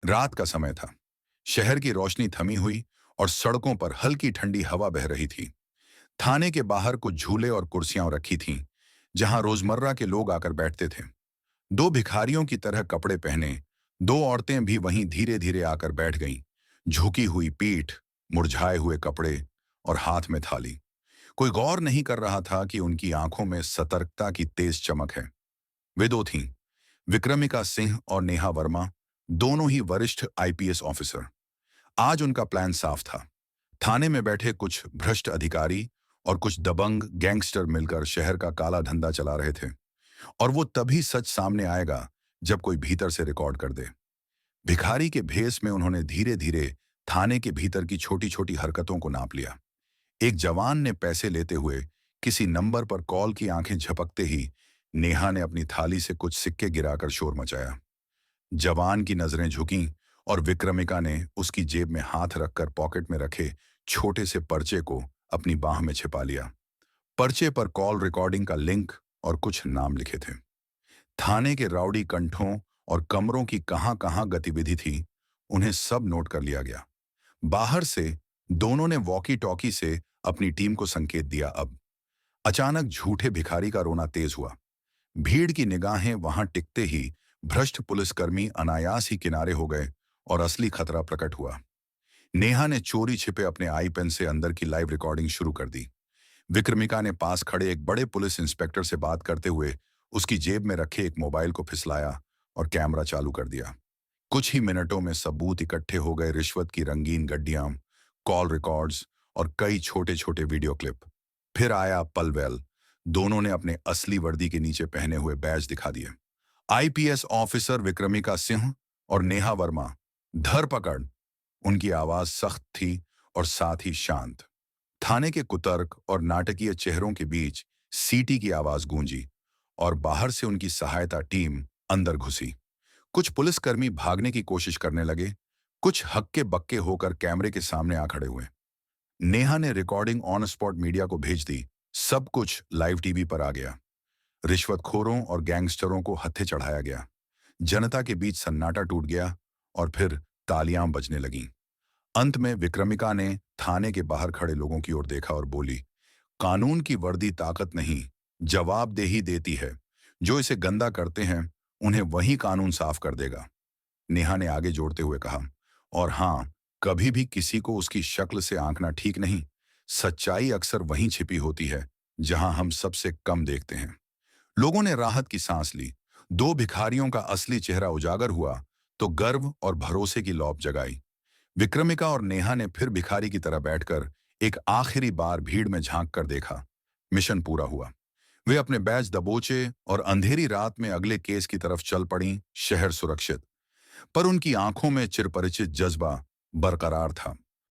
रात का समय था। शहर की रोशनी थमी हुई और सड़कों पर हल्की ठंडी हवा बह रही थी। थाने के बाहर कुछ झूले और कुर्सियां रखी थीं, जहां रोजमर्रा के लोग आकर बैठते थे। दो भिखारियों की तरह कपड़े पहने दो औरतें भी वहीं धीरे धीरे आकर बैठ गईं, झुकी हुई पीठ, मुरझाए हुए कपड़े और हाथ में थाली। कोई गौर नहीं कर रहा था कि उनकी आंखों में सतर्कता की तेज चमक है। वे दो थीं, विक्रमिका सिंह और नेहा वर्मा, दोनों ही वरिष्ठ आईपीएस ऑफिसर। आज उनका प्लान साफ था। थाने में बैठे कुछ भ्रष्ट अधिकारी और कुछ दबंग गैंगस्टर मिलकर शहर का काला धंधा चला रहे थे, और वो तभी सच सामने आएगा जब कोई भीतर से रिकॉर्ड कर दे। भिखारी के भेस में उन्होंने धीरे धीरे थाने के भीतर की छोटी छोटी हरकतों को नाप लिया। एक जवान ने पैसे लेते हुए किसी नंबर पर कॉल की आंखें झपकते ही नेहा ने अपनी थाली से कुछ सिक्के गिराकर शोर मचाया। जवान की नजरें झुकीं और विक्रमिका ने उसकी जेब में हाथ रखकर पॉकेट में रखे छोटे से पर्चे को अपनी बाह में छिपा लिया। पर्चे पर कॉल रिकॉर्डिंग का लिंक और कुछ नाम लिखे थे। थाने के राउडी कंठों और कमरों की कहां-कहां गतिविधि थी, उन्हें सब नोट कर लिया गया। बाहर से दोनों ने वॉकी टॉकी से अपनी टीम को संकेत दिया। अब अचानक झूठे भिखारी का रोना तेज हुआ। भीड़ की निगाहें वहां टिकते ही भ्रष्ट पुलिसकर्मी अनायास ही किनारे हो गए और असली खतरा प्रकट हुआ। नेहा ने चोरी छिपे अपने आई पेन से अंदर की लाइव रिकॉर्डिंग शुरू कर दी। विक्रमिका ने पास खड़े एक बड़े पुलिस इंस्पेक्टर से बात करते हुए उसकी जेब में रखे एक मोबाइल को फिसलाया और कैमरा चालू कर दिया। कुछ ही मिनटों में सबूत इकट्ठे हो गए, रिश्वत की रंगीन गड्डियां, कॉल रिकॉर्ड्स और कई छोटे छोटे वीडियो क्लिप। फिर आया पलवैल। दोनों ने अपने असली वर्दी के नीचे पहने हुए बैज दिखा दिए। आईपीएस ऑफिसर विक्रमिका सिंह और नेहा वर्मा, धरपकड़। उनकी आवाज सख्त थी और साथ ही शांत। थाने के कुतर्क और नाटकीय चेहरों के बीच सीटी की आवाज गूंजी और बाहर से उनकी सहायता टीम अंदर घुसी। कुछ पुलिसकर्मी भागने की कोशिश करने लगे, कुछ हक्के बक्के होकर कैमरे के सामने आ खड़े हुए। नेहा ने रिकॉर्डिंग ऑन स्पॉट मीडिया को भेज दी। सब कुछ लाइव टीवी पर आ गया। रिश्वतखोरों और गैंगस्टरों को हत्थे चढ़ाया गया। जनता के बीच सन्नाटा टूट गया और फिर तालियां बजने लगीं। अंत में विक्रमिका ने थाने के बाहर खड़े लोगों की ओर देखा और बोली, कानून की वर्दी ताकत नहीं, जवाबदेही देती है। जो इसे गंदा करते हैं, उन्हें वही कानून साफ कर देगा। नेहा ने आगे जोड़ते हुए कहा, और हां, कभी भी किसी को उसकी शक्ल से आंकना ठीक नहीं। सच्चाई अक्सर वहीं छिपी होती है जहां हम सबसे कम देखते हैं। लोगों ने राहत की सांस ली। दो भिखारियों का असली चेहरा उजागर हुआ तो गर्व और भरोसे की लौप जगाई। विक्रमिका और नेहा ने फिर भिखारी की तरह बैठकर एक आखिरी बार भीड़ में झांक कर देखा। मिशन पूरा हुआ। वे अपने बैज दबोचे और अंधेरी रात में अगले केस की तरफ चल पड़ी। शहर सुरक्षित, पर उनकी आंखों में चिरपरिचित जज्बा बरकरार था।